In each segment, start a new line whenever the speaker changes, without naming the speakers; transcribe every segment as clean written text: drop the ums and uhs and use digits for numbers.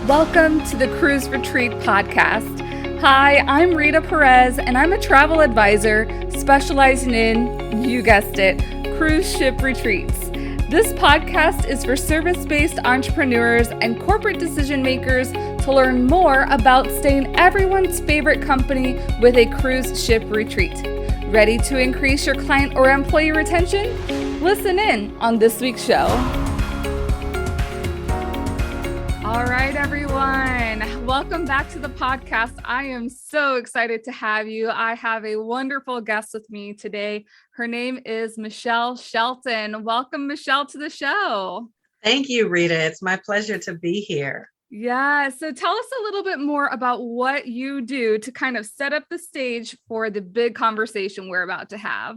Welcome to the Cruise Retreat podcast. Hi, I'm Rita Perez, and I'm a travel advisor specializing in, you guessed it, cruise ship retreats. This podcast is for service-based entrepreneurs and corporate decision makers to learn more about staying everyone's favorite company with a cruise ship retreat. Ready to increase your client or employee retention? Listen in on this week's show. All right, everyone. Welcome back to the podcast. I am so excited to have you. I have a wonderful guest with me today. Her name is Michele Shelton. Welcome, Michele, to the show.
Thank you, Rita. It's my pleasure to be here.
Yeah. So tell us a little bit more about what you do to kind of set up the stage for the big conversation we're about to have.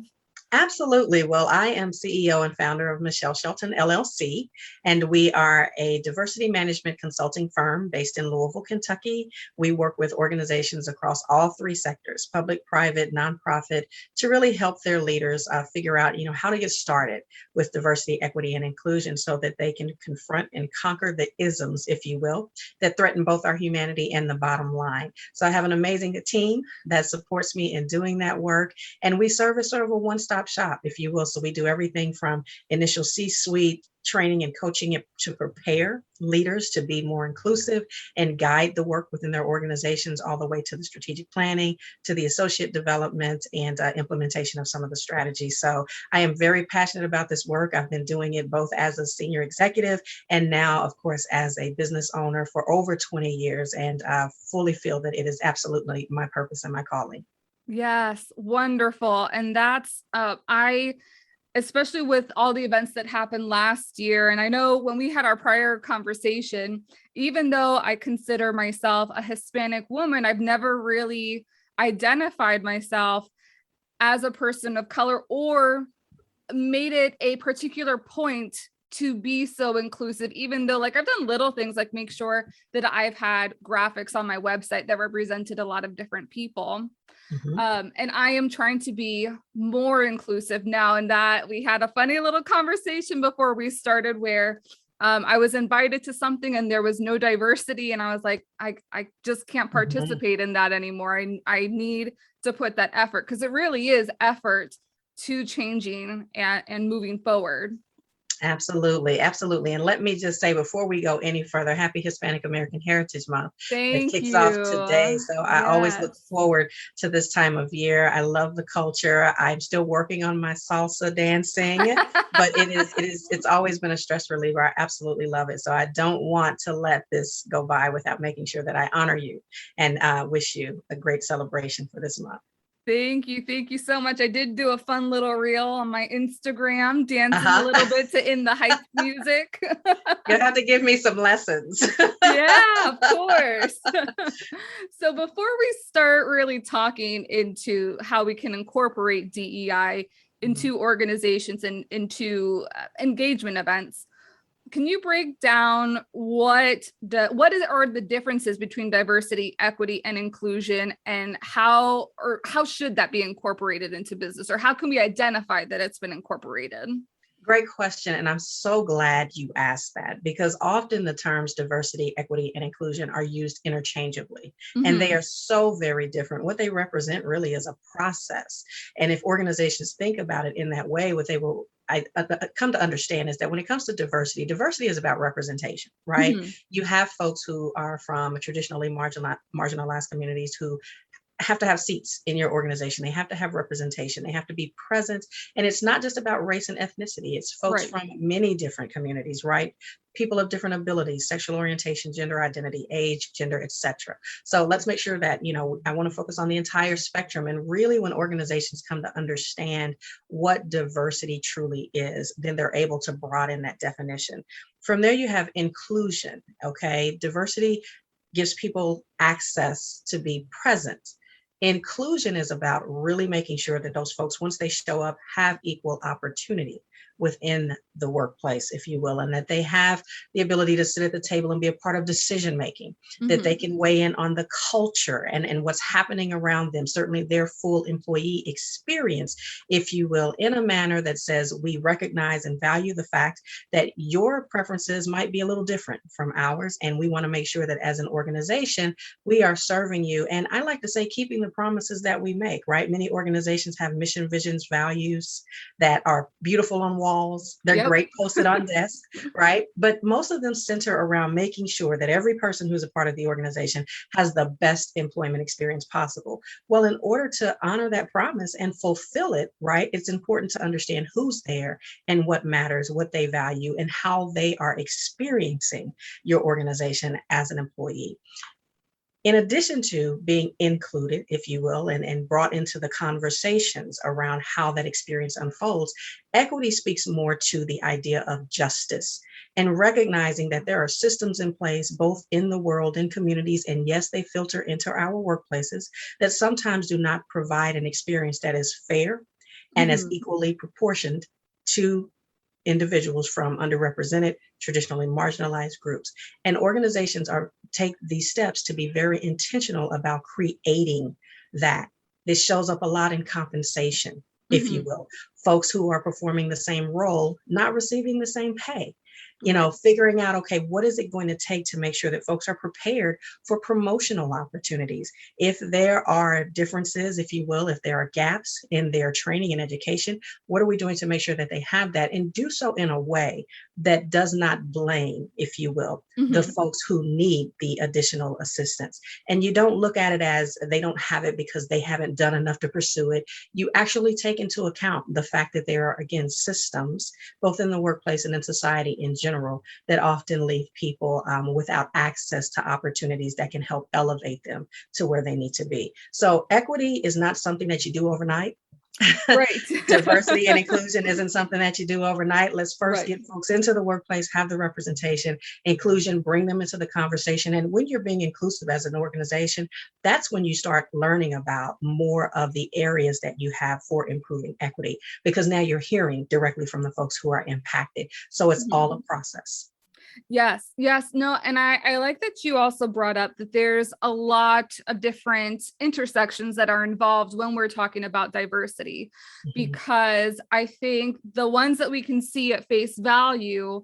Absolutely. Well, I am CEO and founder of Michele Shelton, LLC, and we are a diversity management consulting firm based in Louisville, Kentucky. We work with organizations across all three sectors, public, private, nonprofit, to really help their leaders figure out, how to get started with diversity, equity, and inclusion so that they can confront and conquer the isms, if you will, that threaten both our humanity and the bottom line. So I have an amazing team that supports me in doing that work, and we serve as sort of a one-stop shop, if you will. So we do everything from initial C-suite training and coaching to prepare leaders to be more inclusive and guide the work within their organizations, all the way to the strategic planning, to the associate development and implementation of some of the strategies. So I am very passionate about this work. I've been doing it both as a senior executive and now, of course, as a business owner for over 20 years, and fully feel that it is absolutely my purpose and my calling.
Yes, wonderful. And that's, especially with all the events that happened last year. And I know when we had our prior conversation, even though I consider myself a Hispanic woman, I've never really identified myself as a person of color or made it a particular point to be so inclusive, even though I've done little things like make sure that I've had graphics on my website that represented a lot of different people. Mm-hmm. And I am trying to be more inclusive now. And that we had a funny little conversation before we started where I was invited to something and there was no diversity. And I was like, I just can't participate in that anymore. I need to put that effort, because it really is effort to changing and moving forward.
Absolutely. Absolutely. And let me just say, before we go any further, happy Hispanic American Heritage Month.
Thank
it kicks
you.
off today. So I always look forward to this time of year. I love the culture. I'm still working on my salsa dancing, but it's always been a stress reliever. I absolutely love it. So I don't want to let this go by without making sure that I honor you and wish you a great celebration for this month.
Thank you. Thank you so much. I did do a fun little reel on my Instagram, dancing a little bit to In the Hype music.
You'll have to give me some lessons.
Yeah, of course. So before we start really talking into how we can incorporate DEI into organizations and into engagement events, can you break down what are the differences between diversity, equity, and inclusion, and how should that be incorporated into business, or how can we identify that it's been incorporated?
Great question. And I'm so glad you asked that, because often the terms diversity, equity, and inclusion are used interchangeably, and they are so very different. What they represent really is a process. And if organizations think about it in that way, what they will I come to understand is that when it comes to diversity is about representation, right? You have folks who are from traditionally marginalized communities who have to have seats in your organization. They have to have representation. They have to be present. And it's not just about race and ethnicity. It's folks from many different communities, right? People of different abilities, sexual orientation, gender identity, age, gender, etc. So let's make sure that, I want to focus on the entire spectrum. And really, when organizations come to understand what diversity truly is, then they're able to broaden that definition. From there, you have inclusion, okay? Diversity gives people access to be present. Inclusion is about really making sure that those folks, once they show up, have equal opportunity. within the workplace, if you will, and that they have the ability to sit at the table and be a part of decision making, that they can weigh in on the culture and what's happening around them, certainly their full employee experience, if you will, in a manner that says we recognize and value the fact that your preferences might be a little different from ours. And we want to make sure that as an organization, we are serving you. And I like to say, keeping the promises that we make, right? Many organizations have mission, visions, values that are beautiful on walls. They're great posted on desks, right? But most of them center around making sure that every person who's a part of the organization has the best employment experience possible. Well, in order to honor that promise and fulfill it, right, it's important to understand who's there and what matters, what they value, and how they are experiencing your organization as an employee. In addition to being included, if you will, and brought into the conversations around how that experience unfolds, equity speaks more to the idea of justice and recognizing that there are systems in place, both in the world, in communities, and yes, they filter into our workplaces, that sometimes do not provide an experience that is fair and as equally proportioned to individuals from underrepresented, traditionally marginalized groups. And organizations take these steps to be very intentional about creating that. This shows up a lot in compensation, if you will. Folks who are performing the same role, not receiving the same pay. Figuring out, okay, what is it going to take to make sure that folks are prepared for promotional opportunities? If there are differences, if you will, if there are gaps in their training and education, what are we doing to make sure that they have that and do so in a way that does not blame, if you will, the folks who need the additional assistance? And you don't look at it as they don't have it because they haven't done enough to pursue it. You actually take into account the fact that there are, again, systems, both in the workplace and in society in general, that often leave people without access to opportunities that can help elevate them to where they need to be. So equity is not something that you do overnight.
Right.
Diversity and inclusion isn't something that you do overnight. Let's first get folks into the workplace, have the representation, inclusion, bring them into the conversation. And when you're being inclusive as an organization, that's when you start learning about more of the areas that you have for improving equity, because now you're hearing directly from the folks who are impacted. So it's all a process.
Yes. No. And I like that you also brought up that there's a lot of different intersections that are involved when we're talking about diversity, because I think the ones that we can see at face value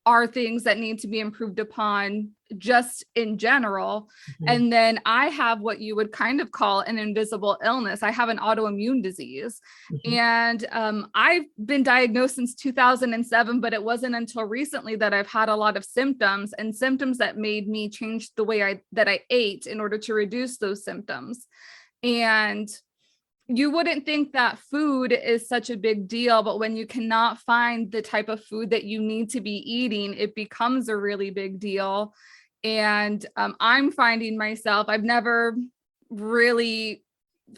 are things that need to be improved upon just in general. And then I have what you would kind of call an invisible illness. I have an autoimmune disease. And I've been diagnosed since 2007, but it wasn't until recently that I've had a lot of symptoms that made me change the way I ate in order to reduce those symptoms. And you wouldn't think that food is such a big deal, but when you cannot find the type of food that you need to be eating, it becomes a really big deal. And I'm finding myself, I've never really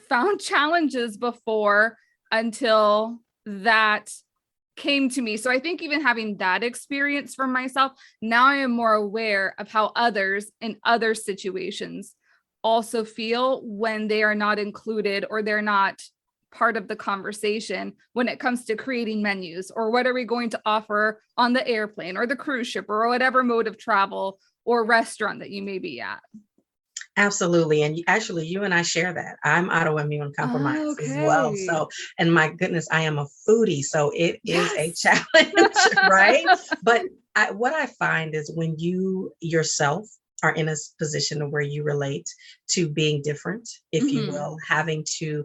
found challenges before until that came to me. So I think even having that experience for myself, now I am more aware of how others in other situations also feel when they are not included or they're not part of the conversation when it comes to creating menus, or what are we going to offer on the airplane or the cruise ship or whatever mode of travel or restaurant that you may be at.
Absolutely. And actually, you and I share that. I'm autoimmune compromised as well. So, and my goodness, I am a foodie. So it is a challenge, right? But what I find is when you yourself are in a position where you relate to being different, if you will, having to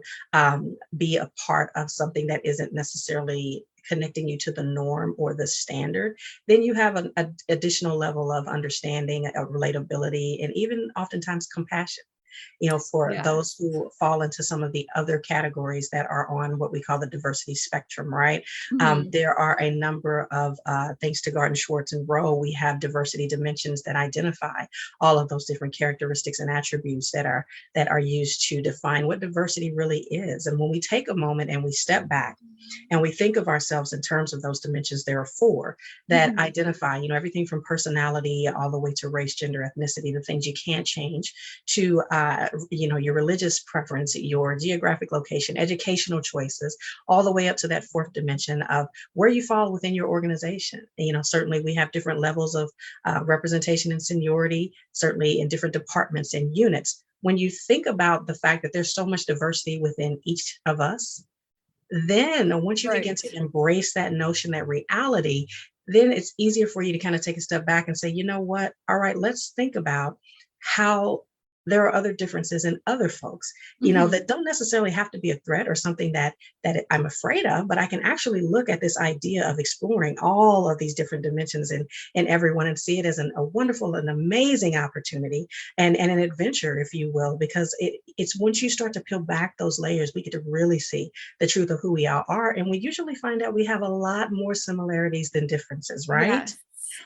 be a part of something that isn't necessarily connecting you to the norm or the standard, then you have an additional level of understanding, relatability, and even oftentimes compassion. For those who fall into some of the other categories that are on what we call the diversity spectrum, right? There are a number of, thanks to Garden, Schwartz, and Rowe, we have diversity dimensions that identify all of those different characteristics and attributes that are used to define what diversity really is. And when we take a moment and we step back and we think of ourselves in terms of those dimensions, there are four that identify, everything from personality all the way to race, gender, ethnicity, the things you can't change, to your religious preference, your geographic location, educational choices, all the way up to that fourth dimension of where you fall within your organization. Certainly we have different levels of representation and seniority, certainly in different departments and units. When you think about the fact that there's so much diversity within each of us, then once you begin
Right.
to embrace that notion, that reality, then it's easier for you to kind of take a step back and say, you know what? All right, let's think about how there are other differences in other folks,
Mhm.
that don't necessarily have to be a threat or something that I'm afraid of, but I can actually look at this idea of exploring all of these different dimensions in everyone and see it as a wonderful and amazing opportunity and an adventure, if you will, because it's once you start to peel back those layers, we get to really see the truth of who we all are. And we usually find out we have a lot more similarities than differences, right?
Yes.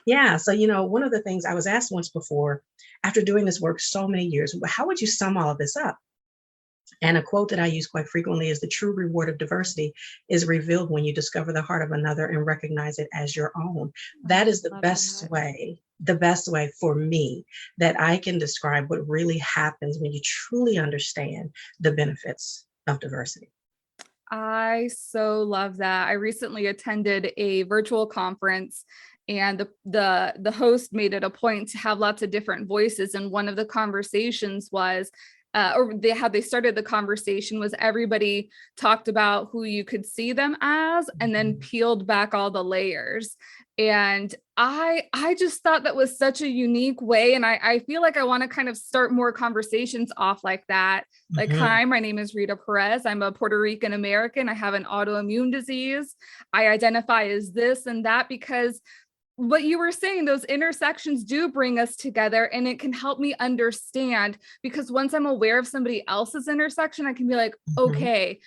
Yeah. So, one of the things I was asked once before, after doing this work so many years, how would you sum all of this up? And a quote that I use quite frequently is the true reward of diversity is revealed when you discover the heart of another and recognize it as your own.
Oh,
That is
love that.
the best way for me that I can describe what really happens when you truly understand the benefits of diversity.
I so love that. I recently attended a virtual conference and the host made it a point to have lots of different voices, and one of the conversations was how they started the conversation was everybody talked about who you could see them as and then
Mhm.
peeled back all the layers. And I just thought that was such a unique way, and I feel like I want to kind of start more conversations off like that. Like,
Mhm.
hi, my name is Rita Perez. I'm a Puerto Rican American. I have an autoimmune disease. I identify as this and that, because what you were saying, those intersections do bring us together, and it can help me understand, because once I'm aware of somebody else's intersection, I can be like,
Mhm.
okay,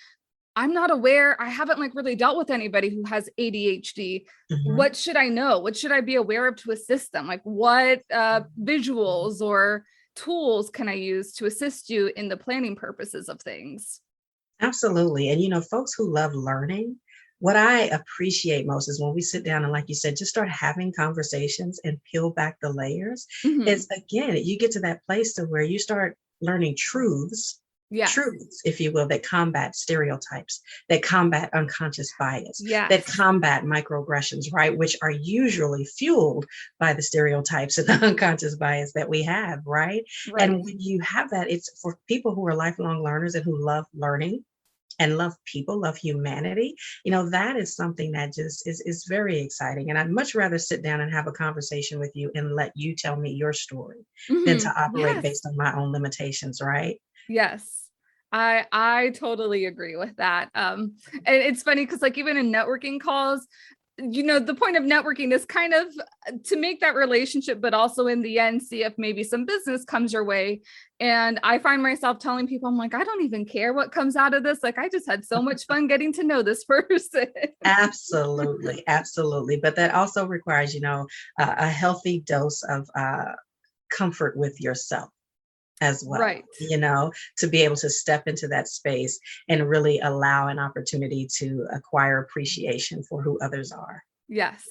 I'm not aware. I haven't like really dealt with anybody who has ADHD.
Mhm.
What should I know? What should I be aware of to assist them? Like, what visuals or tools can I use to assist you in the planning purposes of things?
Absolutely. And folks who love learning, what I appreciate most is when we sit down and, like you said, just start having conversations and peel back the layers.
Mhm.
It's again, you get to that place to where you start learning
Yes.
truths, if you will, that combat stereotypes, that combat unconscious bias, that
Yes.
combat microaggressions, right? Which are usually fueled by the stereotypes and the unconscious bias that we have, right?
Right.
And when you have that, it's for people who are lifelong learners and who love learning and love people, love humanity, that is something that just is very exciting. And I'd much rather sit down and have a conversation with you and let you tell me your story than to
Mhm.
operate
Yes.
based on my own limitations, right?
Yes. I totally agree with that. And it's funny because like even in networking calls, the point of networking is kind of to make that relationship, but also in the end, see if maybe some business comes your way. And I find myself telling people, I'm like, I don't even care what comes out of this. Like, I just had so much fun getting to know this person.
Absolutely, absolutely. But that also requires, a healthy dose of comfort with yourself as well,
Right.
to be able to step into that space and really allow an opportunity to acquire appreciation for who others are.
Yes.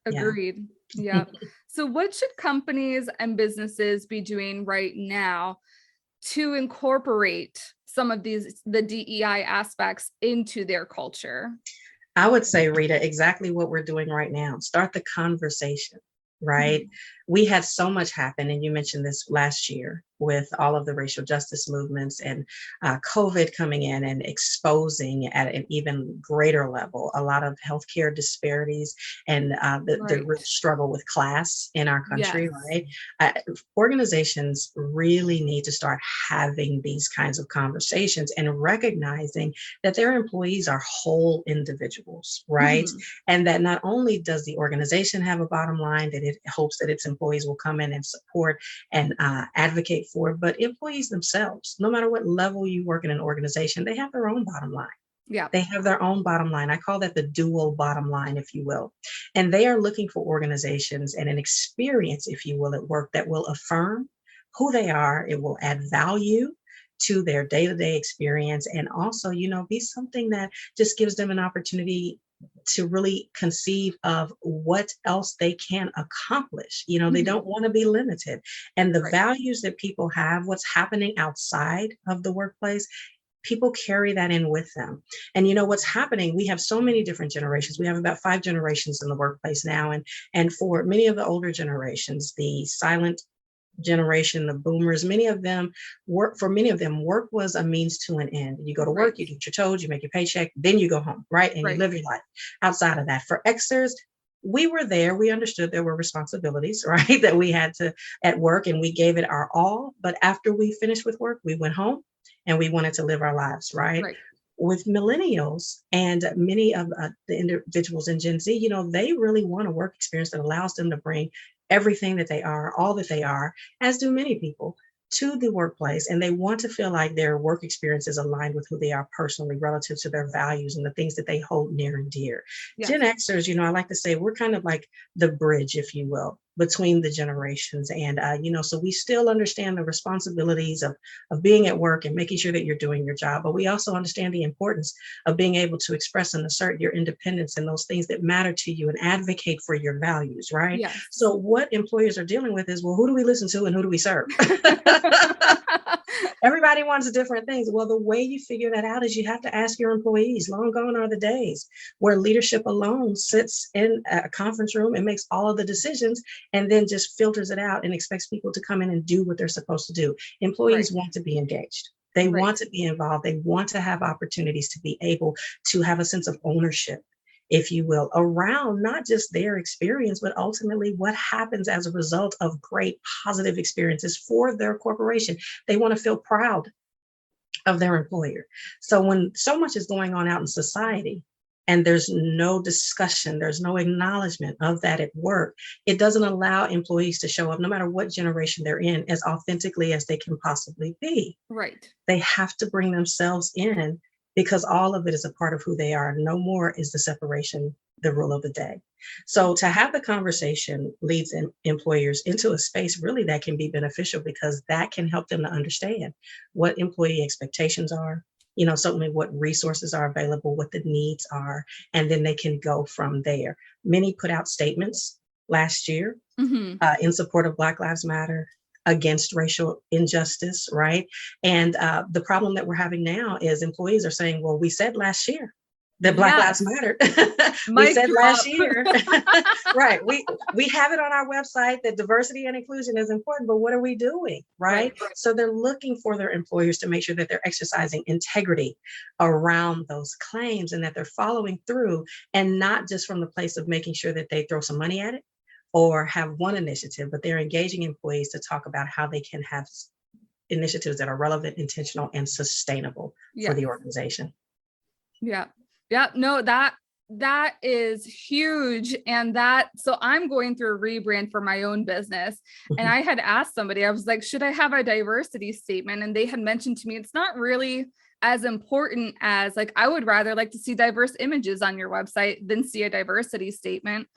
Yeah.
Agreed. Yeah. So, what should companies and businesses be doing right now to incorporate some of the DEI aspects into their culture?
I would say, Rita, exactly what we're doing right now. Start the conversation, right?
Mhm.
We had so much happen, and you mentioned this last year with all of the racial justice movements and COVID coming in and exposing at an even greater level a lot of healthcare disparities and the
Right.
real struggle with class in our country,
Yes.
right? Uh, Organizations really need to start having these kinds of conversations and recognizing that their employees are whole individuals, right?
Mhm.
And that not only does the organization have a bottom line that it hopes that its employees will come in and support and advocate for, but employees themselves, no matter what level you work in an organization, they have their own bottom line.
Yeah.
They have their own bottom line. I call that the dual bottom line, if you will. And they are looking for organizations and an experience, if you will, at work that will affirm who they are. It will add value to their day-to-day experience and also, be something that just gives them an opportunity to really conceive of what else they can accomplish. They
Mhm.
don't want to be limited. And the
Right.
values that people have, what's happening outside of the workplace, people carry that in with them. And what's happening, we have so many different generations. We have about 5 generations in the workplace now. And for many of the older generations, the silent generation, the boomers, many of them, work was a means to an end. You go to
Right.
work, you do what you're told, you make your paycheck, then you go home, right? And you
Right.
live your life outside of that. For Xers, we were there. We understood there were responsibilities, right? That we had to at work, and we gave it our all. But after we finished with work, we went home and we wanted to live our lives, right?
Right.
With millennials and many of the individuals in Gen Z, they really want a work experience that allows them to bring everything that they are, all that they are, as do many people, to the workplace. And they want to feel like their work experience is aligned with who they are personally relative to their values and the things that they hold near and dear. Gen
Yes.
Xers, I like to say we're kind of like the bridge, if you will, between the generations. And, so we still understand the responsibilities of being at work and making sure that you're doing your job. But we also understand the importance of being able to express and assert your independence and those things that matter to you and advocate for your values, right?
Yes.
So what employers are dealing with is, well, who do we listen to and who do we serve? Everybody wants different things. Well, the way you figure that out is you have to ask your employees. Long gone are the days where leadership alone sits in a conference room and makes all of the decisions and then just filters it out and expects people to come in and do what they're supposed to do.
Right.
Employees want to be engaged. They
Right.
want to be involved. They want to have opportunities to be able to have a sense of ownership, if you will, around not just their experience, but ultimately what happens as a result of great positive experiences for their corporation. They want to feel proud of their employer. So when so much is going on out in society and there's no discussion, there's no acknowledgement of that at work, it doesn't allow employees to show up, no matter what generation they're in, as authentically as they can possibly be.
Right.
They have to bring themselves in because all of it is a part of who they are. No more is the separation the rule of the day. So to have the conversation leads employers into a space really that can be beneficial because that can help them to understand what employee expectations are, certainly what resources are available, what the needs are, and then they can go from there. Many put out statements last year
Hmm.
in support of Black Lives Matter, against racial injustice, right? And the problem that we're having now is employees are saying, well, we said last year that Black Lives
Yes.
Mattered. We
Mic
said last
drop.
year, right? We have it on our website that diversity and inclusion is important, but what are we doing, right?
Right.
So they're looking for their employers to make sure that they're exercising integrity around those claims and that they're following through, and not just from the place of making sure that they throw some money at it or have one initiative, but they're engaging employees to talk about how they can have initiatives that are relevant, intentional, and sustainable for
Yes.
the organization.
Yeah. Yeah. No, that is huge. And so I'm going through a rebrand for my own business. And
Mhm.
I had asked somebody, I was like, should I have a diversity statement? And they had mentioned to me, it's not really as important as, like, I would rather like to see diverse images on your website than see a diversity statement.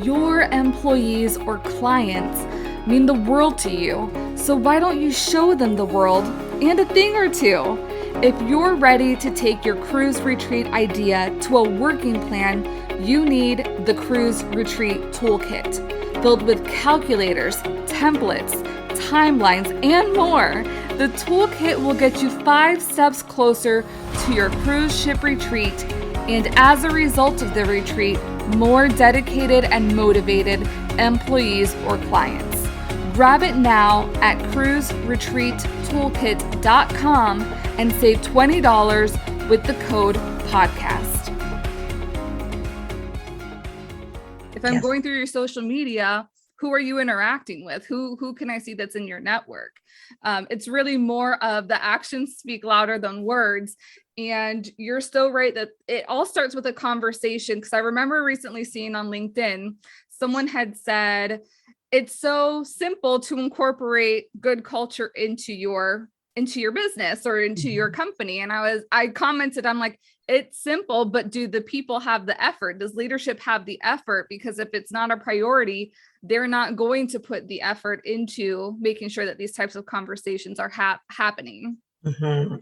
Your employees or clients mean the world to you. So why don't you show them the world and a thing or two? If you're ready to take your cruise retreat idea to a working plan, you need the Cruise Retreat Toolkit, filled with calculators, templates, timelines, and more. The toolkit will get you 5 steps closer to your cruise ship retreat, and as a result of the retreat, more dedicated and motivated employees or clients. Grab it now at cruiseretreattoolkit.com and save $20 with the code podcast. If I'm going through your social media, who are you interacting with? Who can I see that's in your network? It's really more of the actions speak louder than words. And you're so right that it all starts with a conversation. Because I remember recently seeing on LinkedIn, someone had said, it's so simple to incorporate good culture into your business or into your company. And I commented, I'm like, it's simple, but do the people have the effort? Does leadership have the effort? Because if it's not a priority, they're not going to put the effort into making sure that these types of conversations are happening.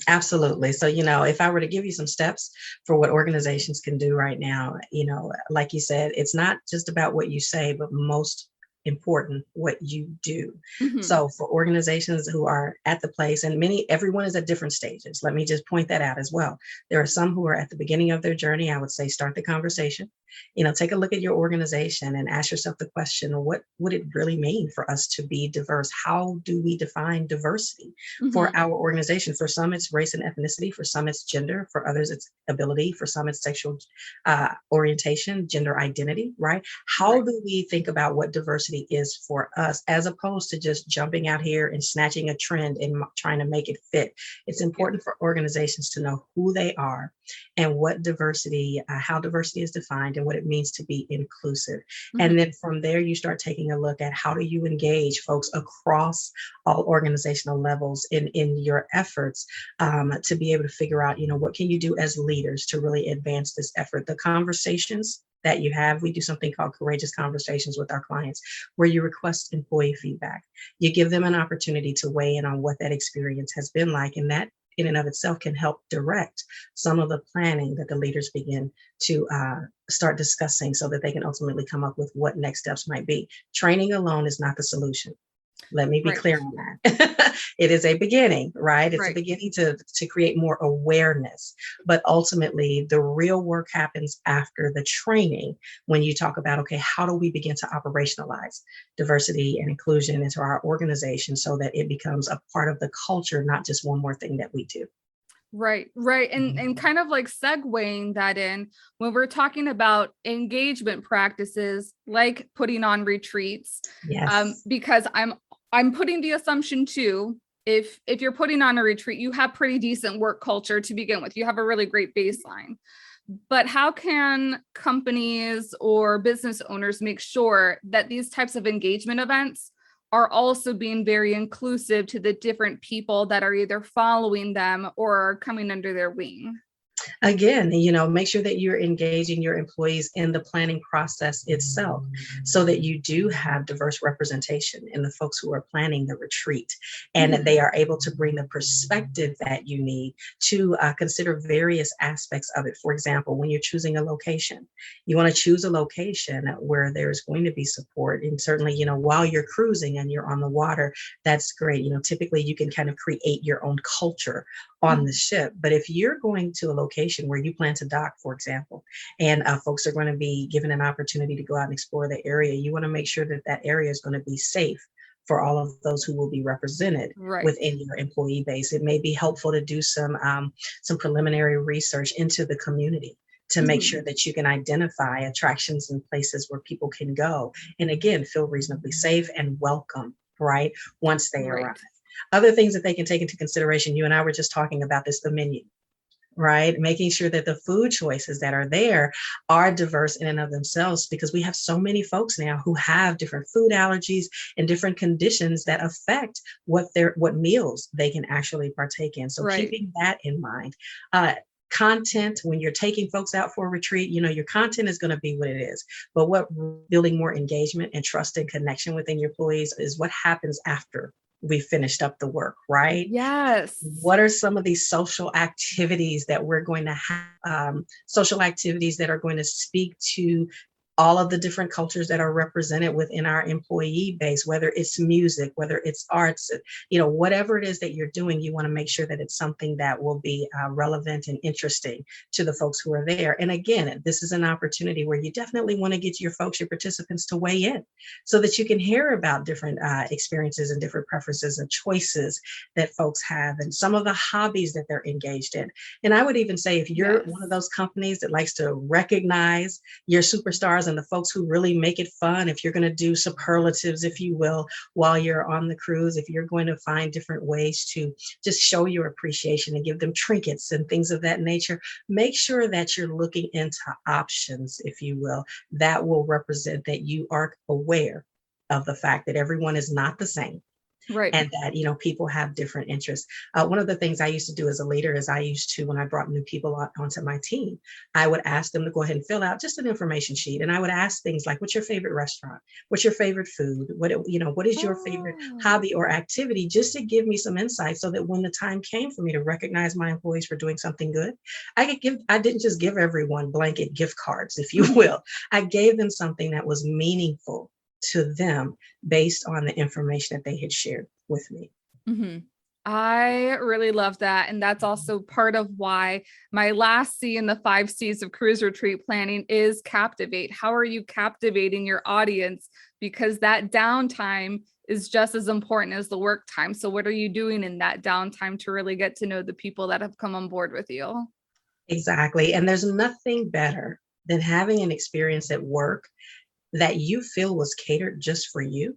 Absolutely. So, if I were to give you some steps for what organizations can do right now, like you said, it's not just about what you say, but most important, what you do.
Mhm.
So, for organizations who are at the place, and everyone is at different stages, let me just point that out as well. There are some who are at the beginning of their journey. I would say start the conversation. Take a look at your organization and ask yourself the question, what would it really mean for us to be diverse? How do we define diversity for
Mhm.
our organization? For some, it's race and ethnicity. For some, it's gender. For others, it's ability. For some, it's sexual orientation, gender identity, right? How
Right.
do we think about what diversity is for us as opposed to just jumping out here and snatching a trend and trying to make it fit? It's
Yeah.
important for organizations to know who they are and what diversity, how diversity is defined and what it means to be inclusive. And
Mhm.
then from there, you start taking a look at how do you engage folks across all organizational levels in your efforts to be able to figure out, what can you do as leaders to really advance this effort? The conversations that you have, we do something called courageous conversations with our clients, where you request employee feedback. You give them an opportunity to weigh in on what that experience has been like, and that in and of itself can help direct some of the planning that the leaders begin to start discussing so that they can ultimately come up with what next steps might be. Training alone is not the solution. Let me be
Right.
clear on that. It is a beginning, right? It's a
Right.
beginning to create more awareness. But ultimately, the real work happens after the training when you talk about, okay, how do we begin to operationalize diversity and inclusion into our organization so that it becomes a part of the culture, not just one more thing that we do?
Right, right. And
Mhm.
and kind of like segueing that in, when we're talking about engagement practices like putting on retreats,
Yes.
because I'm putting the assumption too, if you're putting on a retreat, you have pretty decent work culture to begin with. You have a really great baseline. But how can companies or business owners make sure that these types of engagement events are also being very inclusive to the different people that are either following them or coming under their wing?
Again, make sure that you're engaging your employees in the planning process itself so that you do have diverse representation in the folks who are planning the retreat and that
Mhm.
they are able to bring the perspective that you need to consider various aspects of it. For example, when you're choosing a location, you want to choose a location where there's going to be support. And certainly, while you're cruising and you're on the water, that's great. Typically you can kind of create your own culture on the
Mhm.
ship. But if you're going to a location where you plan to dock, for example, and folks are going to be given an opportunity to go out and explore the area, you want to make sure that that area is going to be safe for all of those who will be represented
Right.
within your employee base. It may be helpful to do some preliminary research into the community to make
Mhm.
sure that you can identify attractions and places where people can go and again feel reasonably safe and welcome, right, once they arrive.
Right.
Other things that they can take into consideration, you and I were just talking about this, the menu, right? Making sure that the food choices that are there are diverse in and of themselves, because we have so many folks now who have different food allergies and different conditions that affect what meals they can actually partake in. So
Right.
keeping that in mind. Uh, Content, when you're taking folks out for a retreat, your content is going to be what it is, but what building more engagement and trust and connection within your employees is what happens after we finished up the work, right?
Yes.
What are some of these social activities that we're going to have, social activities that are going to speak to all of the different cultures that are represented within our employee base, whether it's music, whether it's arts, whatever it is that you're doing, you want to make sure that it's something that will be relevant and interesting to the folks who are there. And again, this is an opportunity where you definitely want to get your folks, your participants to weigh in so that you can hear about different experiences and different preferences and choices that folks have and some of the hobbies that they're engaged in. And I would even say if you're one of
Yes.
those companies that likes to recognize your superstars and the folks who really make it fun, if you're going to do superlatives, if you will, while you're on the cruise, if you're going to find different ways to just show your appreciation and give them trinkets and things of that nature, make sure that you're looking into options, if you will, that will represent that you are aware of the fact that everyone is not the same
Right.
and that, people have different interests. One of the things I used to do as a leader is when I brought new people onto my team, I would ask them to go ahead and fill out just an information sheet. And I would ask things like, what's your favorite restaurant? What's your favorite food? What is your favorite
Oh.
hobby or activity, just to give me some insight so that when the time came for me to recognize my employees for doing something good, I didn't just give everyone blanket gift cards, if you will. I gave them something that was meaningful to them based on the information that they had shared with me.
hmm I really love that. And that's also part of why my last C in the 5 C's of cruise retreat planning is captivate. How are you captivating your audience? Because that downtime is just as important as the work time. So what are you doing in that downtime to really get to know the people that have come on board with you?
Exactly. And there's nothing better than having an experience at work that you feel was catered just for you.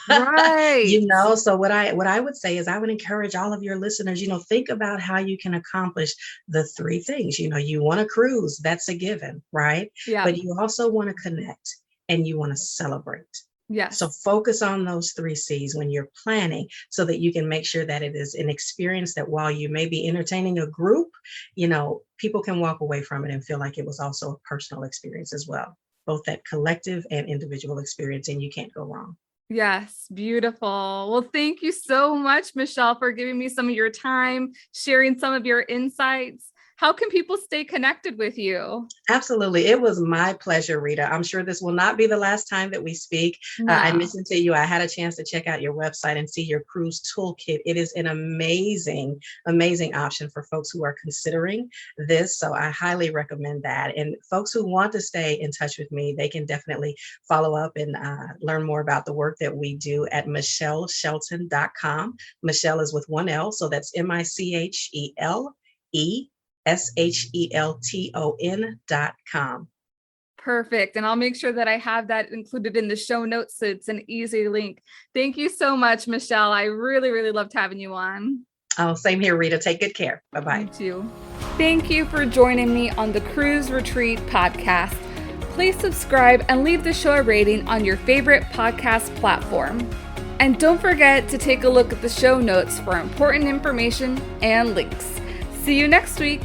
Right.
So what I would say is I would encourage all of your listeners, think about how you can accomplish the three things. You want to cruise, that's a given, right?
Yeah.
But you also want to connect and you want to celebrate.
Yes.
So focus on those 3 C's when you're planning so that you can make sure that it is an experience that while you may be entertaining a group, people can walk away from it and feel like it was also a personal experience as well, both that collective and individual experience, and you can't go wrong.
Yes, beautiful. Well, thank you so much, Michele, for giving me some of your time, sharing some of your insights. How can people stay connected with you?
Absolutely. It was my pleasure, Rita. I'm sure this will not be the last time that we speak. I
No.
mentioned to you, I had a chance to check out your website and see your cruise toolkit. It is an amazing, amazing option for folks who are considering this. So I highly recommend that. And folks who want to stay in touch with me, they can definitely follow up and learn more about the work that we do at micheleshelton.com. Michele is with one L. So that's MICHELESHELTON.com.
Perfect. And I'll make sure that I have that included in the show notes so it's an easy link. Thank you so much, Michele. I really, really loved having you on.
Oh, same here, Rita. Take good care. Bye-bye.
You too. Thank you for joining me on the Cruise Retreat podcast. Please subscribe and leave the show a rating on your favorite podcast platform. And don't forget to take a look at the show notes for important information and links. See you next week.